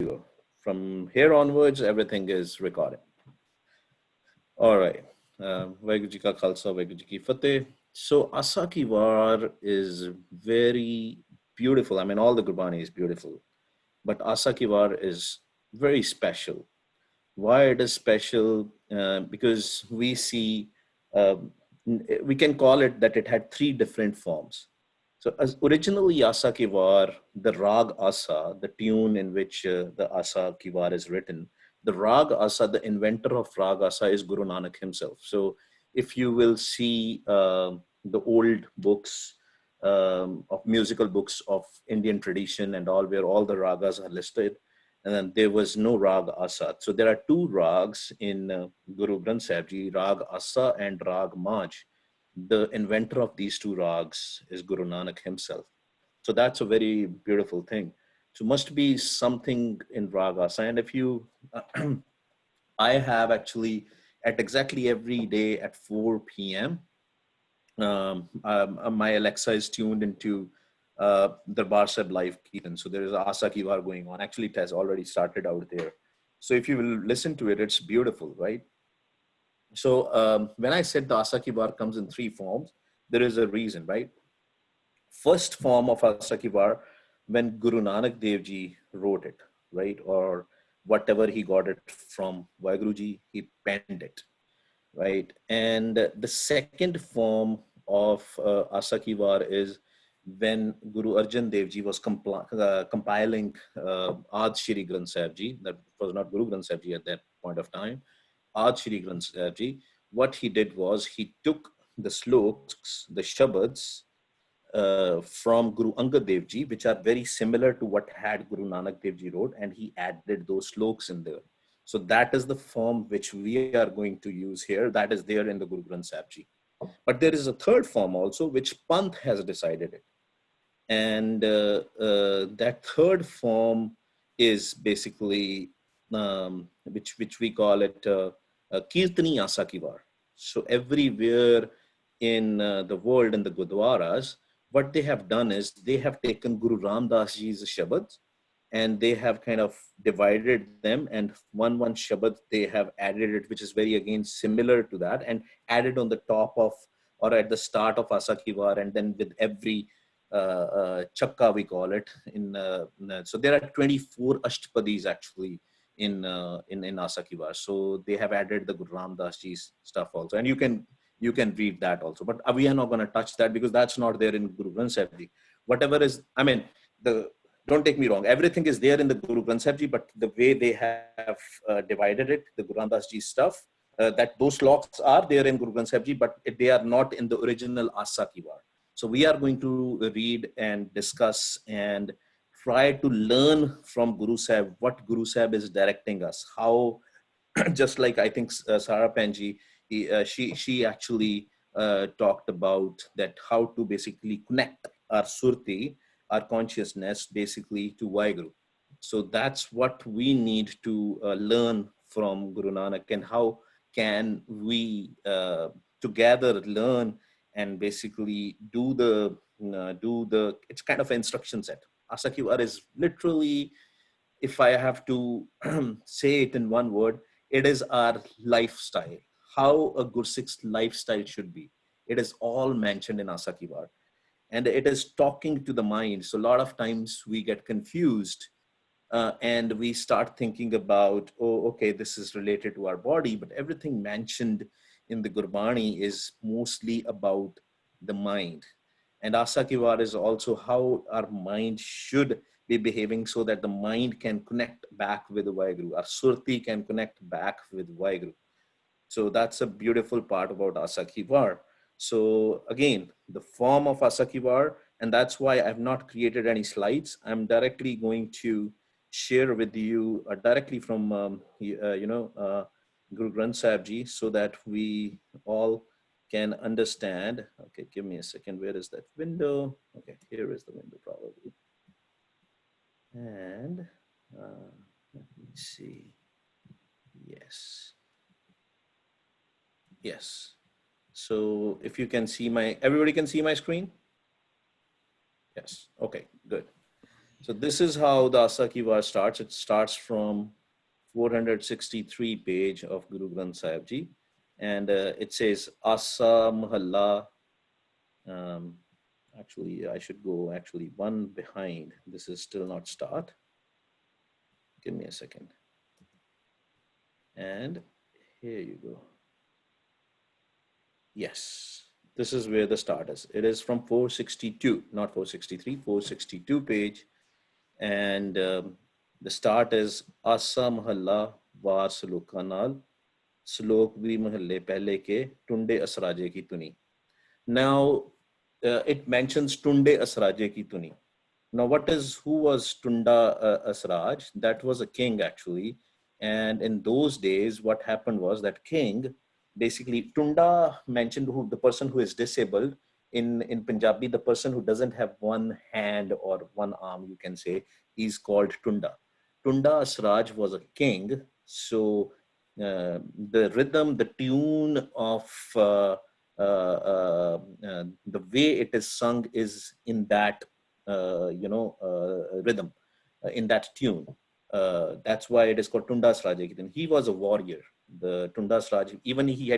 go. From here onwards, everything is recorded. All right. Vaheguru Ji Ka Khalsa, Vaheguru Ji Ki Fateh. So Asa Ki War is very beautiful. I mean, all the Gurbani is beautiful, but Asa Ki War is very special. Why it is special? Because we see, we can call it that it had three different forms. So as originally Asa Ki War, the Rag Asa, the tune in which the Asa Ki War is written, the Rag Asa, the inventor of Rag Asa is Guru Nanak himself. So if you will see the old books of musical books of Indian tradition and all, where all the ragas are listed, and then there was no Rag Asa. So there are two rags in Guru Granth Sahib Ji, Rag Asa and Rag Maj. The inventor of these two rags is Guru Nanak himself. So that's a very beautiful thing. So must be something in Rag Asa. And if you, I have actually at exactly every day at 4 p.m. My Alexa is tuned into Darbar Sahib live Kirtan. So there is Asa Ki War going on. Actually, it has already started out there. So if you will listen to it, it's beautiful, right? So when I said the Asa Ki War comes in three forms, there is a reason, right? First form of Asa Ki War, when Guru Nanak Dev Ji wrote it, right? Or whatever he got it from Vaheguru Ji, he penned it, right? And the second form of Asa Ki War is when Guru Arjan Dev Ji was compiling Ad Shri Granth Sahib Ji, that was not Guru Granth Sahib Ji at that point of time, Ad Shri Granth Sahib Ji, what he did was he took the sloks, the shabads from Guru Angad Dev Ji, which are very similar to what had Guru Nanak Dev Ji wrote, and he added those sloks in there. So that is the form which we are going to use here. That is there in the Guru Granth Sahib Ji. But there is a third form also, which Panth has decided it. And that third form is basically, which we call it Kirtani Asa Ki War. So everywhere in the world, in the Gurdwaras, what they have done is they have taken Guru Ram Das Ji's Shabads and they have kind of divided them, and one Shabad they have added it, which is very again similar to that, and added on the top of or at the start of Asa Ki War, and then with every chakka we call it so there are 24 ashtapadis actually in Asa Ki War. So they have added the Guru Ram Das Ji's stuff also, and you can read that also, but we are not going to touch that because that's not there in Guru Granth Sahib Ji. Whatever is, I mean, the don't take me wrong, everything is there in the Guru Granth Sahib Ji, but the way they have divided it, the Guru Ram Das Ji stuff, that those locks are there in Guru Granth Sahib Ji, but they are not in the original Asa Ki War. So we are going to read and discuss and try to learn from Guru Sahib what Guru Sahib is directing us. How, just like I think Sarah Panji, she actually talked about that how to basically connect our surti, our consciousness, basically to Vaheguru. So that's what we need to learn from Guru Nanak, and how can we together learn and basically do the it's kind of an instruction set. Asa Ki War is literally, if I have to say it in one word, it is our lifestyle, how a Gursikh's lifestyle should be. It is all mentioned in Asa Ki War, and it is talking to the mind. So a lot of times we get confused and we start thinking about, oh, okay, this is related to our body, but everything mentioned in the Gurbani is mostly about the mind. And Asa Ki War is also how our mind should be behaving so that the mind can connect back with Vaheguru. Our surti can connect back with Vaheguru. So that's a beautiful part about Asa Ki War. So again, the form of Asa Ki War, and that's why I've not created any slides. I'm directly going to share with you directly from, Guru Granth Sahib Ji, so that we all can understand. Okay, give me a second. Where is that window? Okay, here is the window probably. And let me see. Yes. Yes. So if you can see everybody can see my screen? Yes. Okay, good. So this is how the Asa Ki War starts. It starts from 463 page of Guru Granth Sahib Ji, and it says Asa Mahalla. Um, actually, I should go actually one behind. This is still not start. Give me a second. And here you go. Yes, this is where the start is. It is from 462, not 463, 462 page. And the start is Asa Mahalla War Salokanal, Slok vi Mahalle Pehle ke Tunde Asraje ki Tuni. Now, it mentions Tunde Asraje ki Tuni. Now, who was Tunda Asraj? That was a king actually. And in those days, what happened was that king, basically, Tunda mentioned the person who is disabled. In Punjabi, the person who doesn't have one hand or one arm, you can say, is called Tunda. Tunda Asraj was a king. So the rhythm, the tune of the way it is sung is in that rhythm, in that tune. That's why it is called Tundas Rajakitan. He was a warrior. The Tundas Raj, even he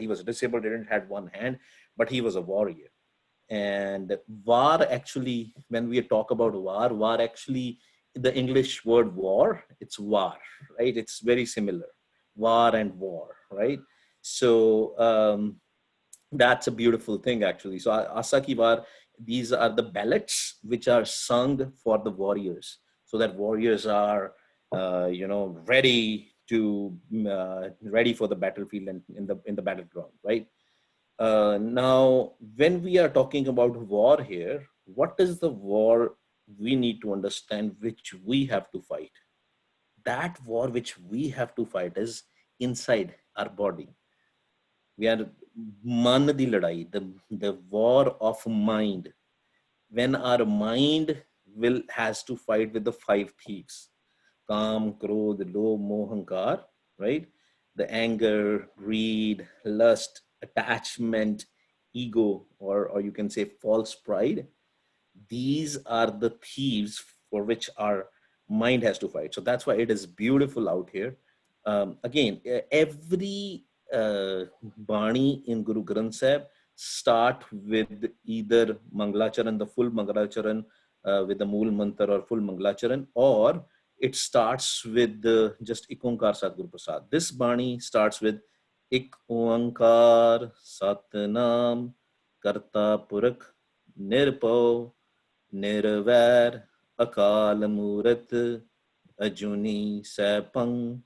was disabled, didn't had one hand, but he was a warrior. And war actually, when we talk about war actually, the English word war, it's war, right? It's very similar, war and war, right? So that's a beautiful thing actually. So Asa Ki War, these are the ballads which are sung for the warriors, so that warriors are ready for the battlefield and in the battleground, right? Now, when we are talking about war here, what is the war we need to understand which we have to fight? That war which we have to fight is inside our body. We are man di ladai, the war of mind. When our mind has to fight with the five thieves, Kam, Krodh, Lobh, Moh, Ahankar, right? The anger, greed, lust, attachment, ego, or you can say false pride. These are the thieves for which our mind has to fight. So that's why it is beautiful out here. Again, every Bani in Guru Granth Sahib start with either Mangalacharan, the full Mangalacharan with the Mool Mantra or full Mangalacharan, or it starts with just Ik Onkar Satguru Prasad. This Bani starts with Ik Onkar Satnam Karta Purakh Nirpau Nirvair Akal Murat Ajuni Sapang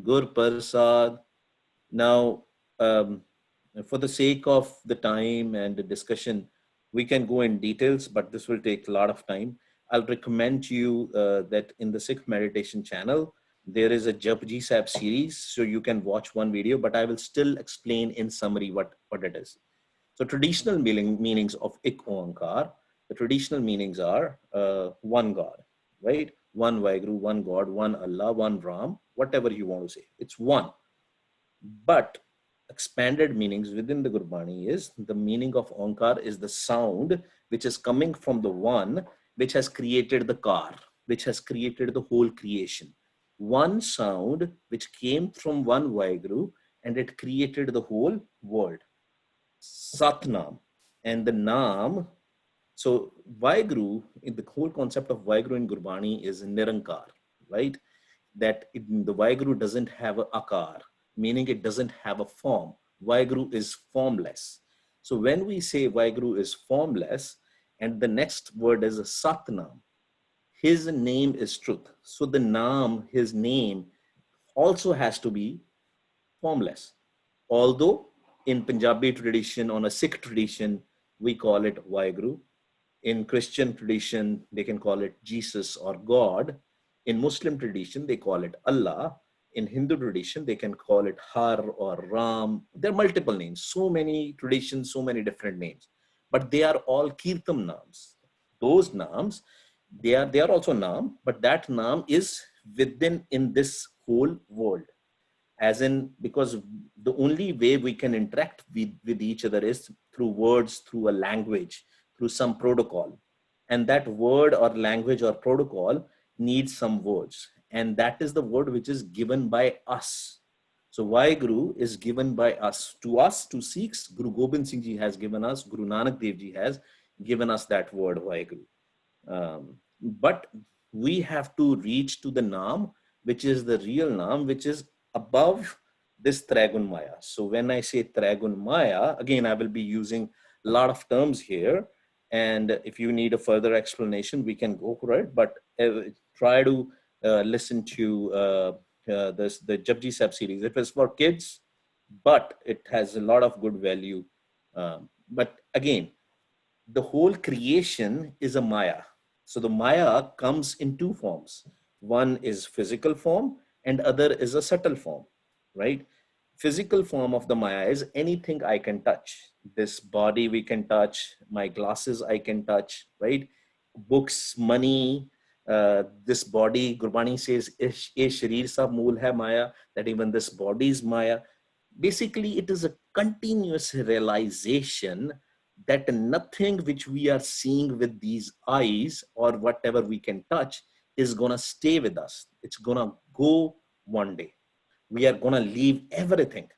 Gur Prasad. Now, for the sake of the time and the discussion, we can go in details, but this will take a lot of time. I'll recommend you that in the Sikh meditation channel, there is a Japji Sahib series, so you can watch one video, but I will still explain in summary what it is. So traditional meanings of Ik Oankar, the traditional meanings are one God, right? One Vaheguru, one God, one Allah, one Ram, whatever you want to say. It's one. But expanded meanings within the Gurbani is the meaning of Onkar is the sound which is coming from the one which has created the car, which has created the whole creation. One sound which came from one Vaheguru and it created the whole world. Satnam. And the Naam, so Vaheguru, in the whole concept of Vaheguru in Gurbani is Nirankar, right? That the Vaheguru doesn't have a akar, meaning it doesn't have a form. Vaheguru is formless. So when we say Vaheguru is formless, and the next word is a Satnam, his name is truth. So the Naam, his name, also has to be formless. Although in Punjabi tradition, on a Sikh tradition, we call it Vaheguru. In Christian tradition, they can call it Jesus or God. In Muslim tradition, they call it Allah. In Hindu tradition, they can call it Har or Ram. There are multiple names, so many traditions, so many different names. But they are all Kirtam Naams. Those Naams, they are also Naam, but that Naam is within in this whole world. As in, because the only way we can interact with each other is through words, through a language, through some protocol. And that word or language or protocol needs some words. And that is the word which is given by us. So Vaheguru is given by us, to Sikhs. Guru Gobind Singh Ji has given us, Guru Nanak Dev Ji has given us that word Vaheguru. But we have to reach to the Naam, which is the real Naam, which is above this Tragun Maya. So when I say Tragun Maya, again, I will be using a lot of terms here. And if you need a further explanation, we can go for it. But try to listen to the Japji Sahib series. It was for kids, but it has a lot of good value. But again, the whole creation is a Maya. So the Maya comes in two forms. One is physical form and other is a subtle form, right? Physical form of the Maya is anything I can touch. This body we can touch, my glasses I can touch, right? Books, money, this body, Gurbani says, "Ye sharir sab mool hai Maya," that even this body is Maya. Basically, it is a continuous realization that nothing which we are seeing with these eyes or whatever we can touch is going to stay with us. It's going to go one day. We are going to leave everything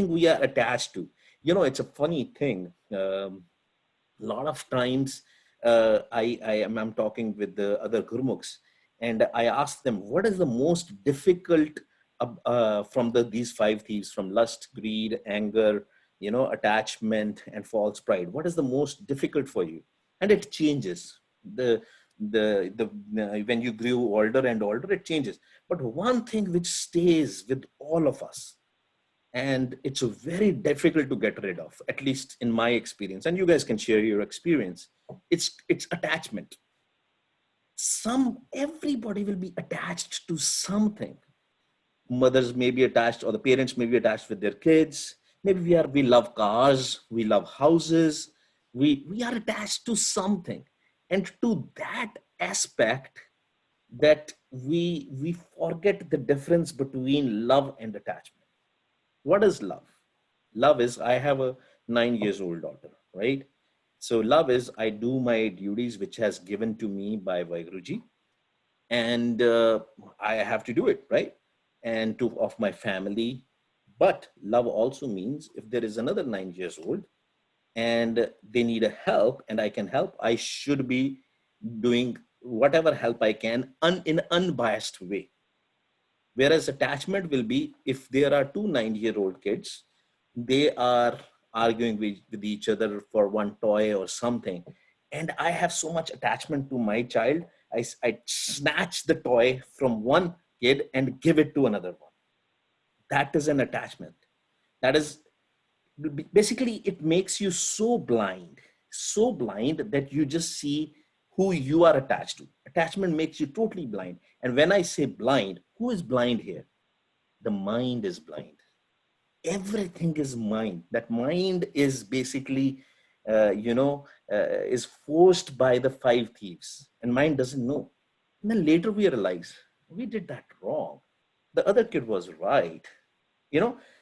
we are attached to. You know, it's a funny thing. A lot of times I'm talking with the other Gurmukhs, and I ask them, what is the most difficult from these five thieves, from lust, greed, anger, attachment, and false pride? What is the most difficult for you? And it changes. When you grew older and older, it changes. But one thing which stays with all of us, and it's very difficult to get rid of, at least in my experience, and you guys can share your experience, it's attachment. Everybody will be attached to something. Mothers may be attached, or the parents may be attached with their kids. Maybe we love cars, we love houses, we are attached to something. And to that aspect, that we forget the difference between love and attachment. What is love? Love is, I have a 9 years old daughter, right? So love is, I do my duties which has given to me by Vaiguruji, and I have to do it, right? And of my family. But love also means, if there is another 9 years old and they need a help and I can help, I should be doing whatever help I can in unbiased way. Whereas attachment will be, if there are two 9-year-old kids, they are arguing with each other for one toy or something. And I have so much attachment to my child, I snatch the toy from one kid and give it to another one. That is an attachment. That is, basically, it makes you so blind that you just see who you are attached to. Attachment makes you totally blind. And when I say blind, who is blind here? The mind is blind. Everything is mind. That mind is basically, is forced by the five thieves, and mind doesn't know. And then later we realize we did that wrong. The other kid was right.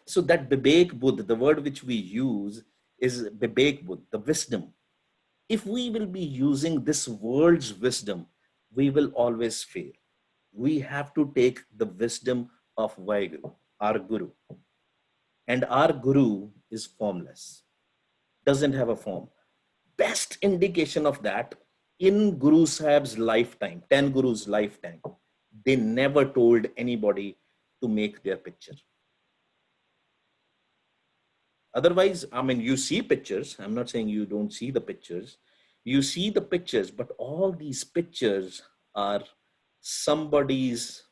So that Bibek Buddh, the word which we use is Bibek Buddh, the wisdom. If we will be using this world's wisdom, we will always fail. We have to take the wisdom of Vaheguru, our Guru. And our Guru is formless, doesn't have a form. Best indication of that, in Guru Sahib's lifetime, 10 Gurus' lifetime, they never told anybody to make their picture. Otherwise, I mean, you see pictures. I'm not saying you don't see the pictures. You see the pictures, but all these pictures are somebody's,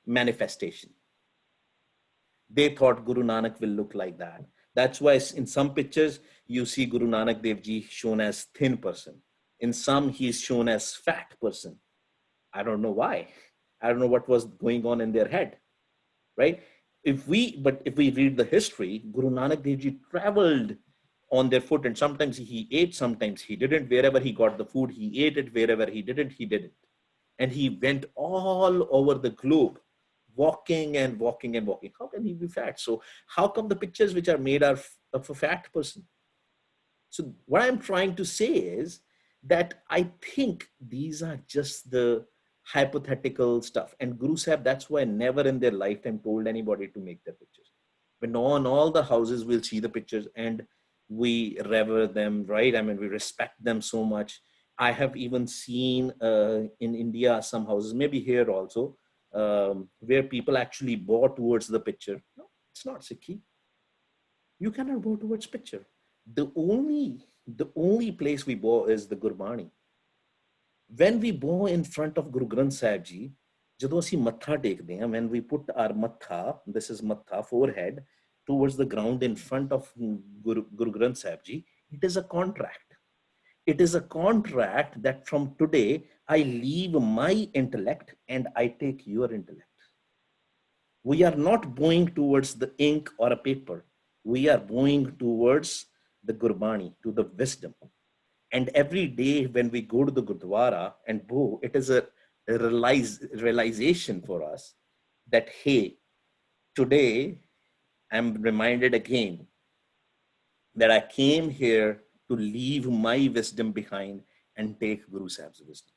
manifestation. They thought Guru Nanak will look like that. That's why in some pictures, you see Guru Nanak Dev Ji shown as thin person. In some, he's shown as fat person. I don't know why. I don't know what was going on in their head, right? If we read the history, Guru Nanak Dev Ji traveled on their foot, and sometimes he ate, sometimes he didn't. Wherever he got the food, he ate it. Wherever he didn't, he didn't. And he went all over the globe, walking and walking and walking. How can he be fat? So how come the pictures which are made are of a fat person? So what I'm trying to say is that I think these are just the hypothetical stuff. And Guru Sahib, that's why never in their lifetime told anybody to make their pictures. When on all the houses, we'll see the pictures and we revere them, right? I mean, we respect them so much. I have even seen in India some houses, maybe here also, where people actually bow towards the picture. No, it's not Sikhi. You cannot bow towards picture. The only place we bow is the Gurbani. When we bow in front of Guru Granth Sahib Ji, ਜਦੋਂ ਅਸੀਂ ਮੱਥਾ ਟੇਕਦੇ ਹਾਂ, when we put our matha, this is matha, forehead, towards the ground in front of Guru Granth Sahib Ji, it is a contract. It is a contract that from today, I leave my intellect and I take your intellect. We are not going towards the ink or a paper. We are going towards the Gurbani, to the wisdom. And every day when we go to the Gurdwara and bow, it is a realization for us that, hey, today I'm reminded again that I came here to leave my wisdom behind and take Guru Sahib's wisdom.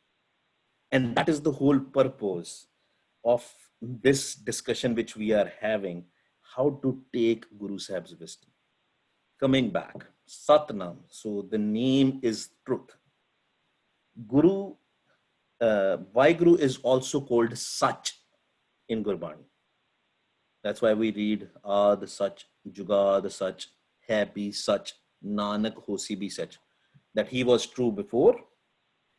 And that is the whole purpose of this discussion which we are having, how to take Guru Sahib's wisdom. Coming back, Satnam. So the name is truth. Guru, Vaheguru is also called Sach in Gurbani. That's why we read the Sach, Juga the Sach, Happy Sach, Nanak Hosi Bhi Sach. That he was true before,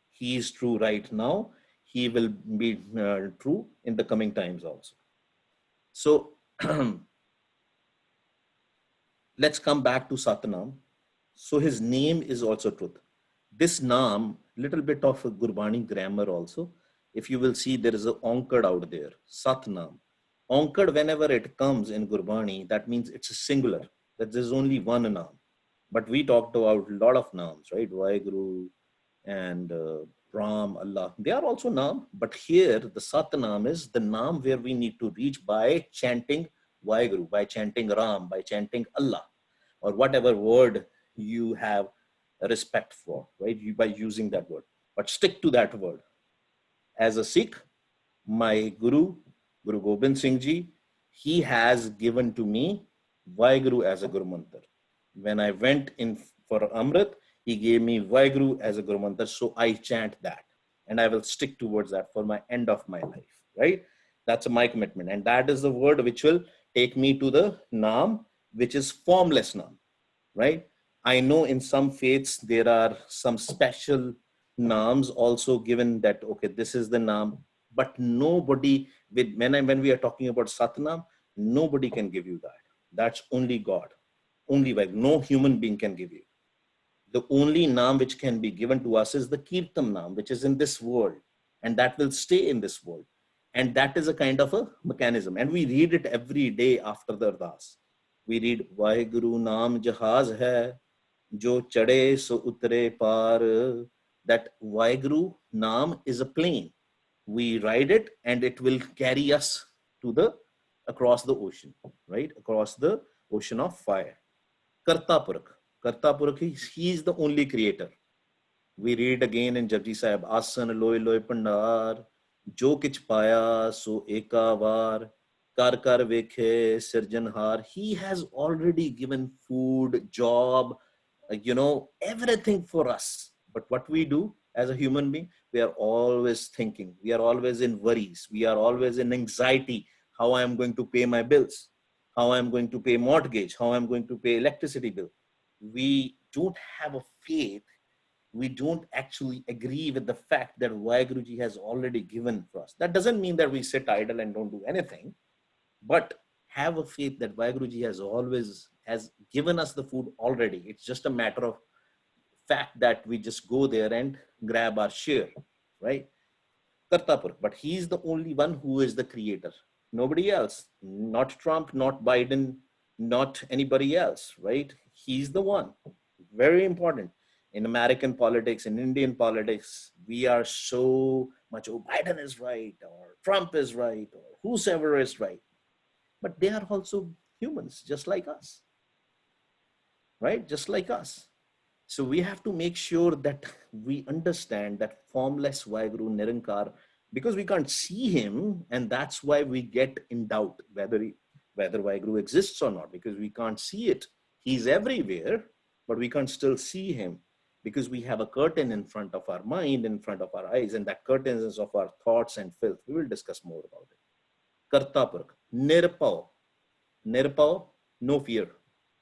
he is true right now, he will be true in the coming times also. So let's come back to Satnam. So his name is also truth. This Naam, little bit of a Gurbani grammar also. If you will see, there is a onkad out there, Satnam. Onkad, whenever it comes in Gurbani, that means it's a singular, that there's only one Naam. But we talked about a lot of Naams, right? Vaheguru and Ram, Allah. They are also Naam. But here, the Satnam is the Naam where we need to reach by chanting Vaheguru, by chanting Ram, by chanting Allah, or whatever word you have respect for, right? By using that word. But stick to that word. As a Sikh, my Guru, Guru Gobind Singh Ji, he has given to me Vaheguru as a Guru Mantra. When I went in for Amrit, he gave me Vaheguru as a Guru Mantra, so I chant that. And I will stick towards that for my end of my life, right? That's my commitment. And that is the word which will take me to the Naam, which is formless Naam, right? I know in some faiths, there are some special Naams also given that, okay, this is the Naam, but nobody, when we are talking about Satnam, nobody can give you that. That's only God, only by no human being can give you. The only Naam which can be given to us is the Kirtan Naam, which is in this world, and that will stay in this world. And that is a kind of a mechanism. And we read it every day after the Ardas. We read, Vaheguru Naam Jahaz hai, jo chade so utre par. That Vaheguru Naam is a plane. We ride it and it will carry us to across the ocean, right? Across the ocean of fire. Karta Purakh. Karta Purakh, he is the only creator. We read again in Japji Sahib, Asan loy loy pandar, jo kich paya so ekavar, kar kar vekhe sirjanhar. He has already given food, job, everything for us. But what we do as a human being, we are always thinking, we are always in worries, we are always in anxiety, how I am going to pay my bills, how I am going to pay mortgage, how I am going to pay electricity bill. We don't have a faith. We don't actually agree with the fact that Vaheguruji has already given for us. That doesn't mean that we sit idle and don't do anything, but have a faith that Vaheguruji has given us the food already. It's just a matter of fact that we just go there and grab our share, right? Kartapur, but he's the only one who is the creator. Nobody else, not Trump, not Biden, not anybody else, right? He's the one. Very important. In American politics, in Indian politics, we are so much, oh, Biden is right, or Trump is right, or whosoever is right. But they are also humans, just like us, right? Just like us. So we have to make sure that we understand that formless Vaheguru Nirankar, because we can't see him, and that's why we get in doubt whether Vaheguru exists or not, because we can't see it. He's everywhere, but we can't still see him because we have a curtain in front of our mind, in front of our eyes, and that curtain is of our thoughts and filth. We will discuss more about it. Kartapurk, Nirpao. Nirpao, no fear.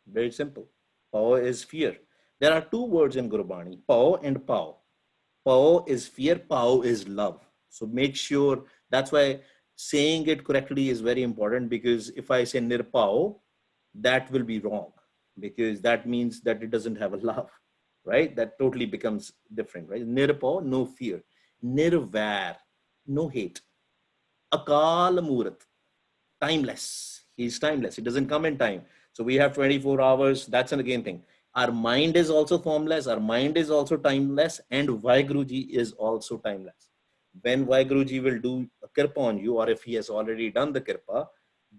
Very simple. Pao is fear. There are two words in Gurbani, Pao and Pao. Pao is fear, Pao is love. So make sure, that's why saying it correctly is very important, because if I say Nirpao, that will be wrong, because that means that it doesn't have a love, right? That totally becomes different, right? Nirpao, no fear. Nirvair, no hate. Akal Murat, timeless. He's timeless. He doesn't come in time. So we have 24 hours. That's an again thing. Our mind is also formless. Our mind is also timeless. And Vaiguruji is also timeless. When Vaiguruji will do a kirpa on you, or if he has already done the kirpa,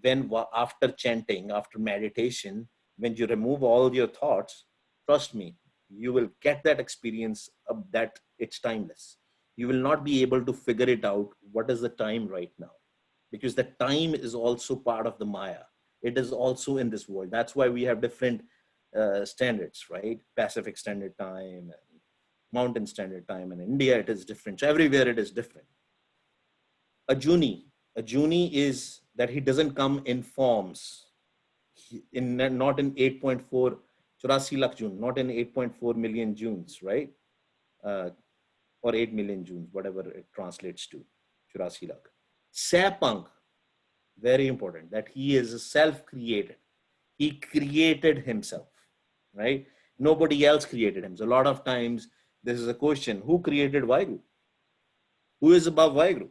when after chanting, after meditation, when you remove all your thoughts, trust me, you will get that experience of that it's timeless. You will not be able to figure it out. What is the time right now? Because the time is also part of the Maya. It is also in this world. That's why we have different standards, right? Pacific Standard Time and Mountain Standard Time. In India, it is different. So everywhere it is different. A Juni is that he doesn't come in forms. Not in 8.4, 84 lakh June, not in 8.4 million Junes, right? Or 8 million Junes, whatever it translates to, 84 lakh. Sapang, very important, that he is self-created. He created himself, right? Nobody else created him. So a lot of times this is a question, who created Vaheguru? Who is above Vaheguru,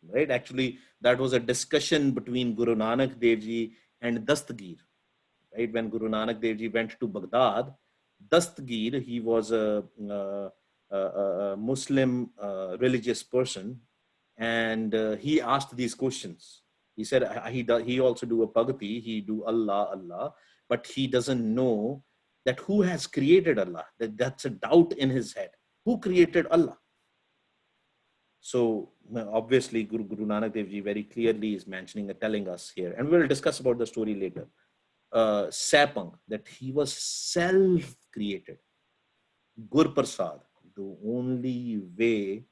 right? Actually, that was a discussion between Guru Nanak Dev Ji and Dastgir, right? When Guru Nanak Dev Ji went to Baghdad, Dastgir, he was a Muslim religious person, and he asked these questions. He said he also do a bhakti, he do Allah, Allah, but he doesn't know that who has created Allah. That's a doubt in his head. Who created Allah? So obviously Guru Nanak Dev Ji very clearly is mentioning and telling us here, and we'll discuss about the story later. Sapang, that he was self-created. Gur Prasad, the only way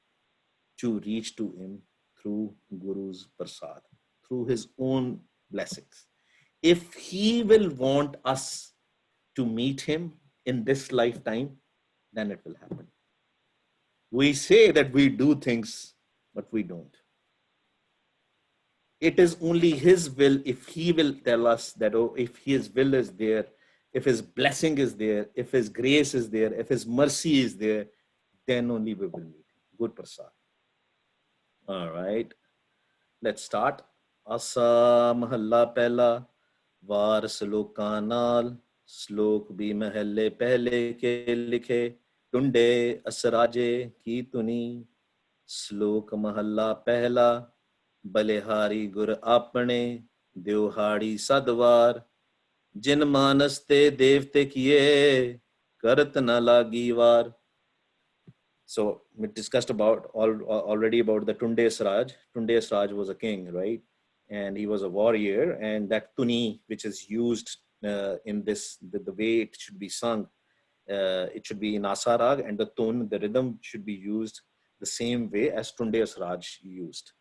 to reach to him through Guru's Prasad, through his own blessings. If he will want us to meet him in this lifetime, then it will happen. We say that we do things, but we don't. It is only his will. If he will tell us that, oh, if his will is there, if his blessing is there, if his grace is there, if his mercy is there, then only we will meet him. Good Prasad. All right, let's start. Asa Mahalla Pehla, Var Sloka Naal, Slok Bhi Mahalle Pehle ke likhe, Tunde Asraje ki tuni, Slok Mahalla Pehla, Balehari Gur Apne, Dyohari Sadwar, Jin Manas te Devte kiye, Karat na lagi var. So we discussed already about the Tunde Sraj. Tunde Sraj was a king, right? And he was a warrior. And that tuni, which is used in this, the way it should be sung, it should be in Asarag, and the tone, the rhythm should be used the same way as Tunde Sraj used.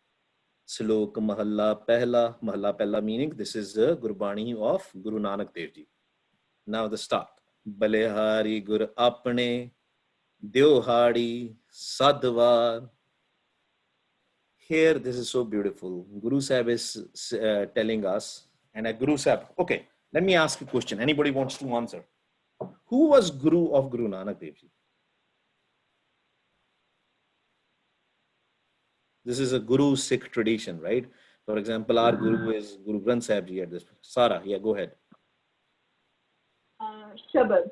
Slok Mahalla Pehla meaning this is the Gurbani of Guru Nanak Dev Ji. Now the start. Balehari Gur Apne, Dyohari Sadwar. Here, this is so beautiful. Guru Sahib is telling us, and a Guru Sahib, okay, let me ask a question. Anybody wants to answer? Who was Guru of Guru Nanak Dev Ji? This is a Guru Sikh tradition, right? For example, our Guru is Guru Granth Sahib Ji at this. Sarah, yeah, go ahead. Shabad.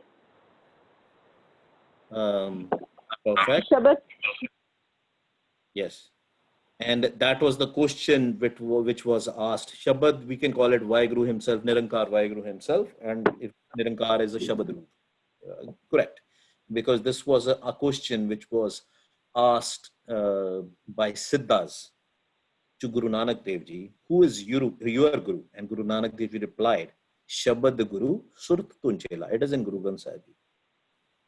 Perfect. Shabad. Yes. And that was the question which was asked. Shabad, we can call it Vaheguru himself, Nirankar Vaheguru himself, and if Nirankar is a Shabad root. Correct. because this was a question which was asked by Siddhas to Guru Nanak Dev Ji, who is your Guru? And Guru Nanak Dev Ji replied, Shabad Guru Surt Tunchela. It is in Guru Granth Sahib Ji,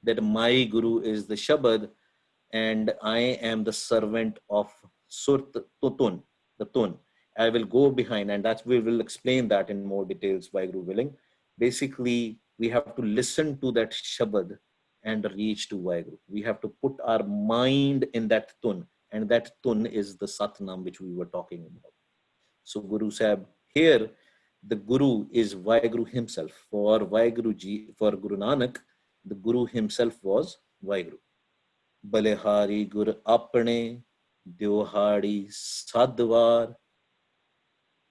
that my Guru is the Shabad and I am the servant of Surt Tutun, the Tun. I will go behind, and that's we will explain that in more details by Guru willing. Basically, we have to listen to that Shabad and reach to Vaheguru. We have to put our mind in that Tun, and that Tun is the Satnam which we were talking about. So Guru Sahib, here the Guru is Vaheguru himself. For Vaheguru Ji, for Guru Nanak, the Guru himself was Vaheguru. Balehari Gur Apne, Dyohari Sadwar.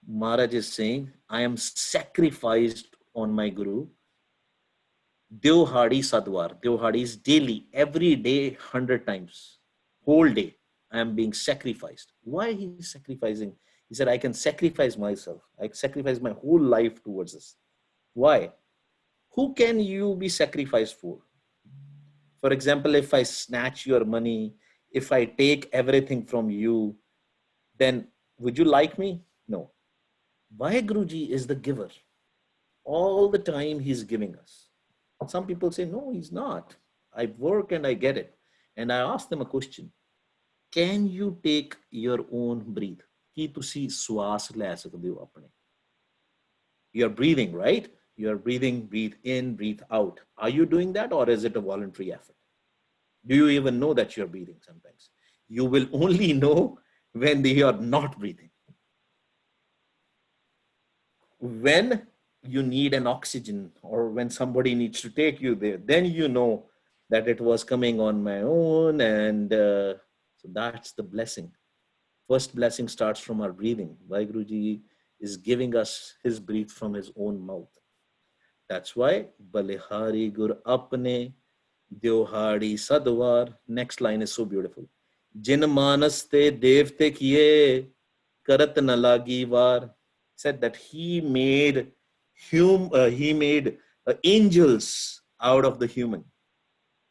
Maharaj is saying, I am sacrificed on my Guru. Dyohari Sadwar. Dyohari is daily, every day, 100 times. Whole day, I am being sacrificed. Why he is sacrificing? He said, I can sacrifice myself. I sacrifice my whole life towards this. Why? Who can you be sacrificed for? For example, if I snatch your money, if I take everything from you, then would you like me? No. Vaheguruji is the giver. All the time he's giving us. Some people say, no, he's not. I work and I get it. And I ask them a question. Can you take your own breath? Ki tusi swas le sakde ho apne. You're breathing, right? You're breathing, breathe in, breathe out. Are you doing that, or is it a voluntary effort? Do you even know that you're breathing sometimes? You will only know when you are not breathing. When you need an oxygen, or when somebody needs to take you there, then you know that it was coming on my own. And so that's the blessing. First blessing starts from our breathing. Vaheguruji is giving us his breath from his own mouth. That's why Balihari Gur Apne Dyohari Sadwar. Next line is so beautiful. Jin manaste devte kiye karat na lagi var. Said that he made angels out of the human.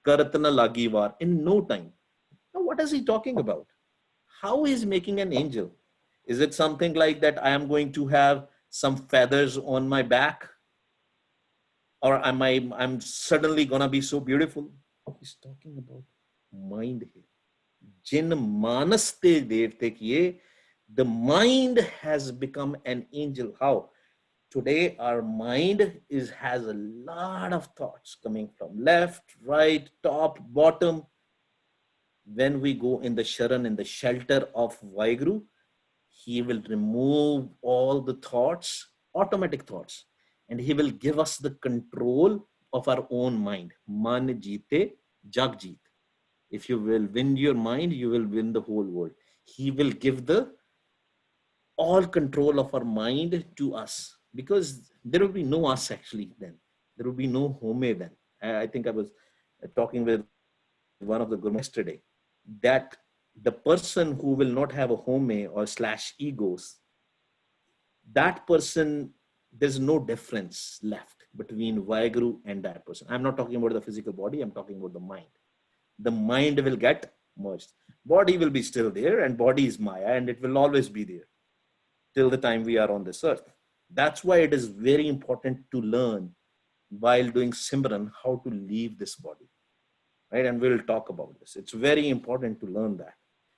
Karat na lagi var, in no time. Now what is he talking about? How is making an angel? Is it something like that I am going to have some feathers on my back? Or I'm suddenly gonna be so beautiful? He's talking about mind here. Jin manaste devte kiye. The mind has become an angel. How? Today our mind has a lot of thoughts coming from left, right, top, bottom. When we go in the Sharan, in the shelter of Vaheguru, he will remove all the thoughts, automatic thoughts, and he will give us the control of our own mind. Man jeete, jag jeet. If you will win your mind, you will win the whole world. He will give the all control of our mind to us, because there will be no us actually then. There will be no home then. I think I was talking with one of the gurus yesterday, that the person who will not have a home or / egos, that person, there's no difference left between Vaheguru and that person. I'm not talking about the physical body, I'm talking about the mind. The mind will get merged. Body will be still there, and body is Maya, and it will always be there till the time we are on this earth. That's why it is very important to learn while doing Simran how to leave this body, right? And we'll talk about this. It's very important to learn that,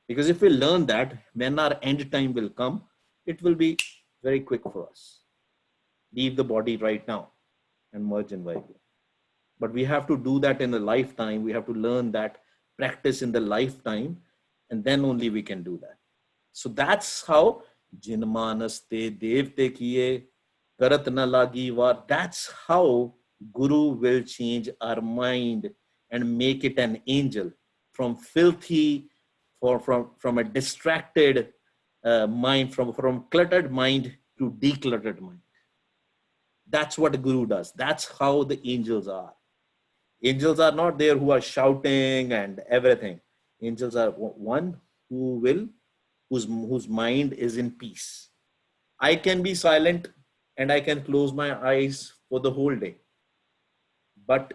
because if we learn that, when our end time will come, it will be very quick for us. Leave the body right now and merge in Vaheguru. But we have to do that in a lifetime. We have to learn that, practice in the lifetime, and then only we can do that. So that's how Jinmanaste devte kiye karat na lagi var. That's how Guru will change our mind and make it an angel, from filthy, from a distracted mind, from cluttered mind to decluttered mind. That's what the Guru does. That's how the angels are. Angels are not there who are shouting and everything. Angels are one whose mind is in peace. I can be silent and I can close my eyes for the whole day. But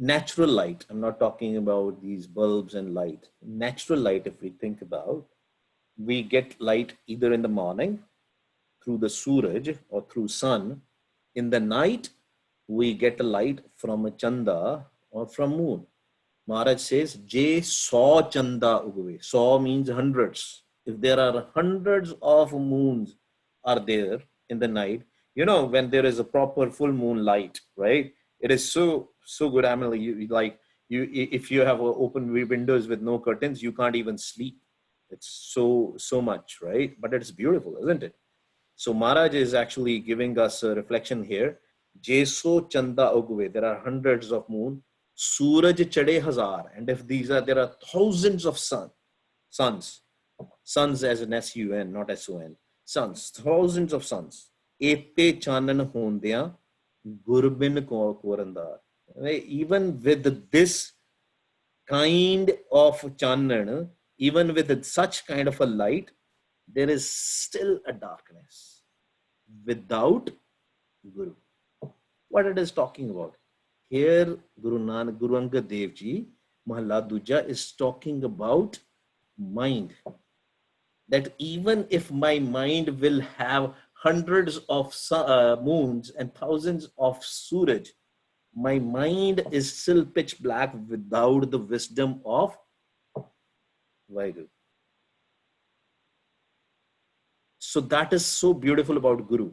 natural light. I'm not talking about these bulbs and light. Natural light, if we think about, we get light either in the morning through the Suraj or through sun. In the night, we get a light from a chanda or from moon. Maharaj says, Je saw chanda ugve. Saw means hundreds. If there are hundreds of moons are there in the night, you know, when there is a proper full moon light, right? It is so good. I mean, if you have open windows with no curtains, you can't even sleep. It's so much, right? But it's beautiful, isn't it? So Maharaj is actually giving us a reflection here. Jeso chanda ugve. There are hundreds of moon. Suraj chade hazar. And if there are thousands of suns, suns as an sun, not son, suns, thousands of suns. Ete chanan hondiya gurbin ko korandar. Even with this kind of chanan, even with such kind of a light, there is still a darkness without Guru. What it is talking about? Here, Guru Angad Dev Ji, Mahalla Duja is talking about mind. That even if my mind will have hundreds of moons and thousands of Suraj, my mind is still pitch black without the wisdom of Vaheguru. So that is so beautiful about Guru.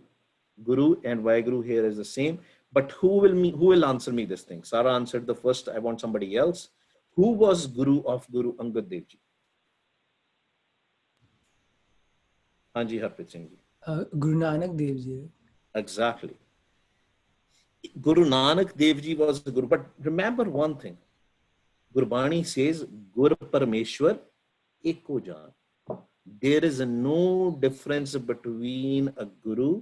Guru and Vaheguru here is the same. But who will answer me this thing? Sarah answered the first. I want somebody else. Who was Guru of Guru Angad Dev Ji? Hanji Harpreet Singh Ji. Guru Nanak Dev Ji. Exactly. Guru Nanak Dev Ji was the Guru. But remember one thing. Gurbani says, Gur Parameshwar Eko Jaan. There is no difference between a Guru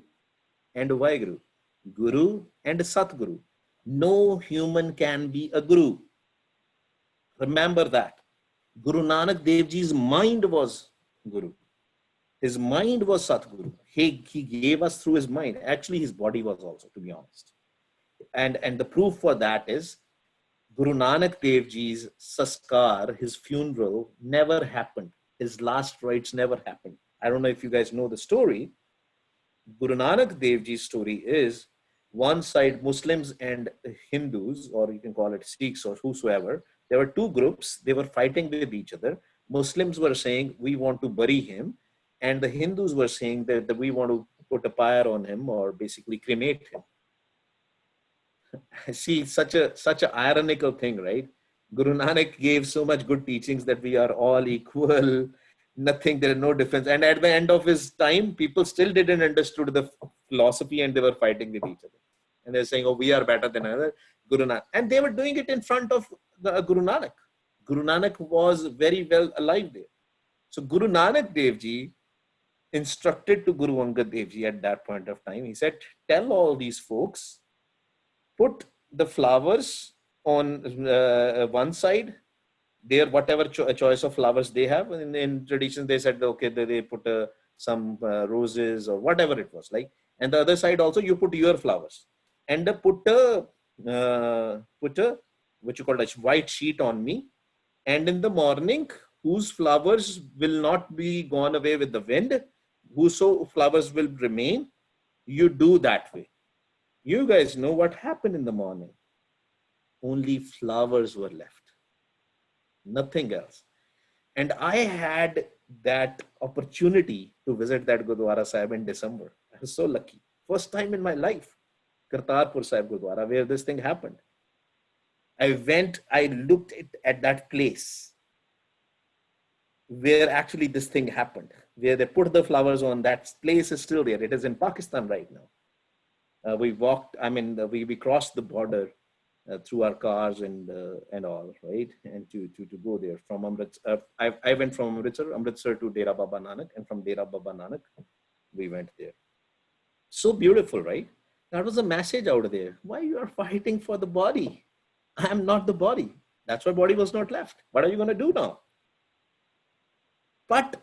and a Vaheguru. Guru and Satguru. No human can be a Guru. Remember that. Guru Nanak Dev Ji's mind was Guru. His mind was Satguru. He gave us through his mind. Actually, his body was also, to be honest. And the proof for that is Guru Nanak Dev Ji's saskar, his funeral, never happened. His last rites never happened. I don't know if you guys know the story. Guru Nanak Dev Ji's story is one side Muslims and Hindus, or you can call it Sikhs or whosoever. There were two groups. They were fighting with each other. Muslims were saying, we want to bury him. And the Hindus were saying that we want to put a pyre on him or basically cremate him. See, such a ironical thing, right? Guru Nanak gave so much good teachings that we are all equal, nothing, there is no difference. And at the end of his time, people still didn't understood the philosophy and they were fighting with each other. And they're saying, oh, we are better than another. Guru Nanak. And they were doing it in front of the Guru Nanak. Guru Nanak was very well alive there. So Guru Nanak Dev Ji instructed to Guru Angad Dev Ji at that point of time. He said, tell all these folks, put the flowers on one side, there, whatever choice of flowers they have. In tradition, they said, okay, they put some roses or whatever it was like. And the other side also, you put your flowers. And put a what you call a white sheet on me. And in the morning, whose flowers will not be gone away with the wind, whoso flowers will remain, you do that way. You guys know what happened in the morning. Only flowers were left. Nothing else. And I had that opportunity to visit that Gurdwara Sahib in December. I was so lucky. First time in my life, Kartarpur Sahib Gurdwara, where this thing happened. I looked at that place where actually this thing happened, where they put the flowers on. That place is still there. It is in Pakistan right now. We walked, we crossed the border through our cars and all, right? And to go there from Amritsar. I went from Amritsar to Dera Baba Nanak, and from Dera Baba Nanak, we went there. So beautiful, right? That was a message out there. Why you are fighting for the body? I am not the body. That's why body was not left. What are you going to do now? But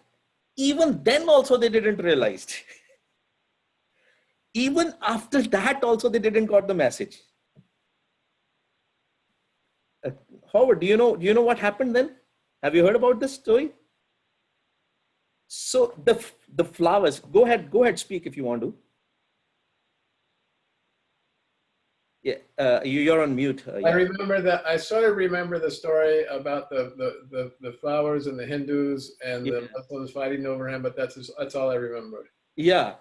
even then also they didn't realize. Even after that also they didn't got the message. uh, Howard, do you know what happened then? Have you heard about this story? So the flowers, go ahead, speak if you want to. Yeah, you're on mute. I Yeah. remember that. I sort of remember the story about the flowers and the Hindus and the Muslims fighting over him, but that's all I remember. Yeah.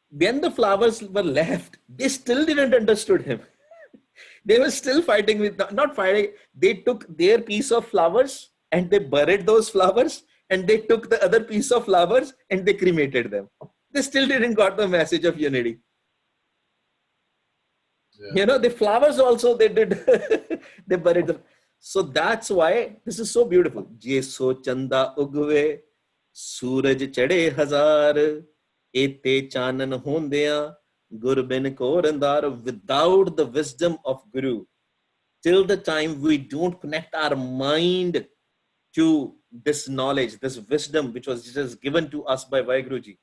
When the flowers were left, they still didn't understood him. They were still fighting with, not fighting. They took their piece of flowers and they buried those flowers, and they took the other piece of flowers and they cremated them. They still didn't got the message of unity. Yeah. The flowers also they did, they buried them. So that's why this is so beautiful. Je so chanda ugve, suraj chade hazar, ete chanan hondeya, gur bin korandar. Without the wisdom of Guru, till the time we don't connect our mind to this knowledge, this wisdom which was just given to us by Vaheguruji,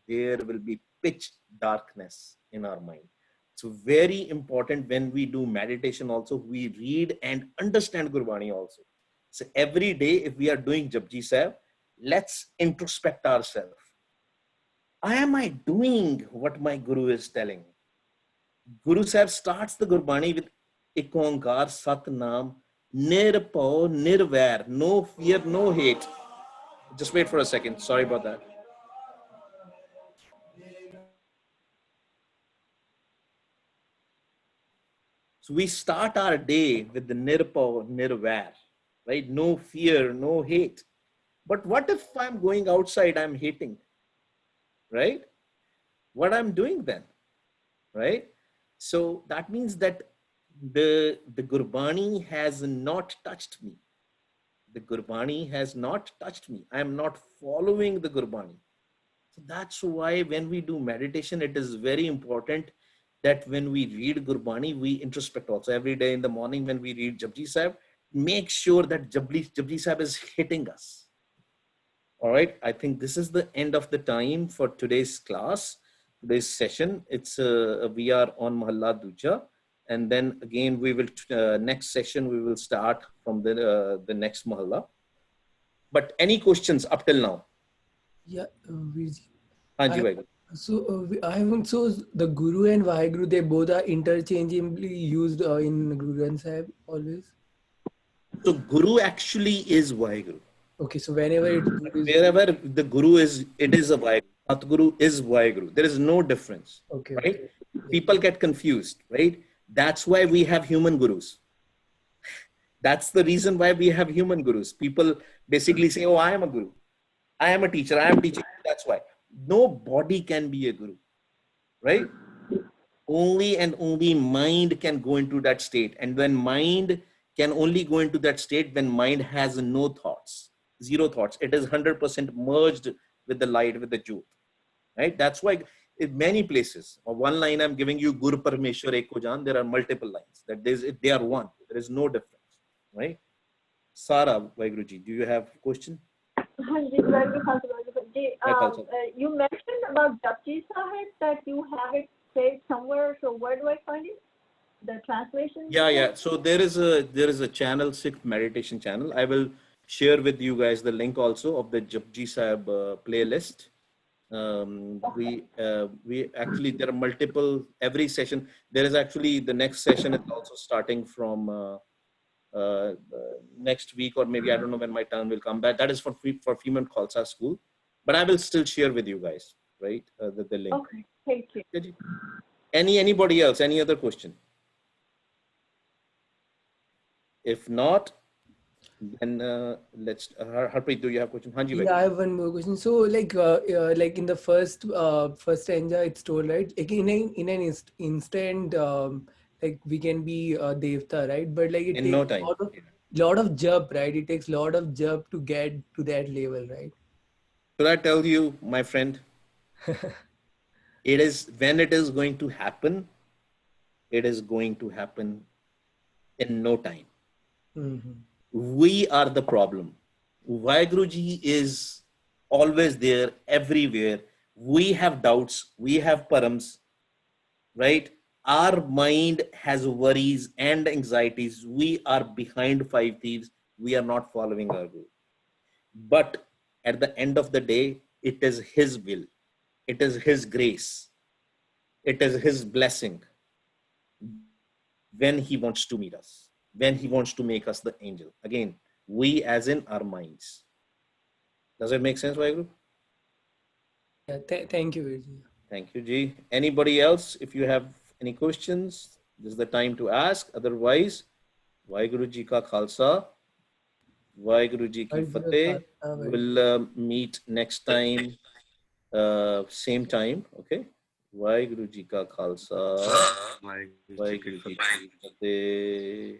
there will be pitch darkness in our mind. So very important when we do meditation also, we read and understand Gurbani also. So every day if we are doing Japji Sahib, let's introspect ourselves. Am I doing what my Guru is telling me? Guru Sahib starts the Gurbani with Ek Onkar Satnam Nirpau Nirvair, no fear, no hate. Just wait for a second. Sorry about that. So we start our day with the Nirpau Nirvair, right? No fear, no hate. But what if I'm going outside, I'm hating, right? What I'm doing then, right? So that means that the Gurbani has not touched me. The Gurbani has not touched me. I am not following the Gurbani. So that's why when we do meditation, it is very important that when we read Gurbani, we introspect also. Every day in the morning when we read Japji Sahib, make sure that Japji Sahib is hitting us. All right, I think this is the end of the time for today's class, today's session. It's we are on Mahalla Duja, and then again we will next session we will start from the next Mahalla. But any questions up till now? Yeah, Veerji. Hanji I- Vaiguru. So I haven't. So the Guru and Vaheguru, they both are interchangeably used in Guru Granth Sahib always. So Guru actually is Vaheguru. Okay, so whenever it is, Wherever the Guru is, it is a Vaheguru. Satguru is Vaheguru. There is no difference, okay, right? okay. People get confused, right? That's why we have human gurus. That's the reason why we have human gurus. People basically say, oh, I am a guru. I am a teacher. I am teaching. That's why. Nobody can be a guru, right? Only and only mind can go into that state. And when mind can only go into that state when mind has no thoughts, zero thoughts. It is 100% merged with the light, with the Jyot, right? That's why in many places, or one line I'm giving you, Guru Parmeshwar Eko Jan, there are multiple lines. That they are one. There is no difference, right? Sara Vaheguruji, do you have a question? You mentioned about Japji Sahib that you have it saved somewhere. So where do I find it? The translation? Yeah. So there is a channel, Sikh meditation channel. I will share with you guys the link also of the Japji Sahib playlist. We actually, there are multiple, every session. There is actually the next session is also starting from next week, or maybe I don't know when my turn will come back. That is for female Khalsa school, but I will still share with you guys, right? The link. Okay, thank you. Anybody else? Any other question? If not, then let's. Harpreet, do you have a question? Hanji, Yeah, I have one more question. So, like in the first stanza, it's told, right? Like in an instant, like we can be devta, right? But like it in takes no time. lot of jab, right? It takes lot of jab to get to that level, right? Should I tell you, my friend? It is when it is going to happen. It is going to happen in no time. Mm-hmm. We are the problem. Vaheguruji is always there, everywhere. We have doubts. We have params, right? our mind has worries and anxieties. We are behind five thieves. We are not following our Guru. But at the end of the day, it is His will. It is His grace. It is His blessing when He wants to meet us, when He wants to make us the angel. Again, we as in our minds. Does it make sense, Vaheguru? Yeah, thank you, Virji. Thank you, Ji. Anybody else? If you have any questions, this is the time to ask. Otherwise, Vaheguru Ji ka Khalsa, Vaheguru Ji ki Fateh. We'll meet next time, same time. Okay. Vaheguru Ji ka Khalsa, Vaheguru Ji ki Fateh.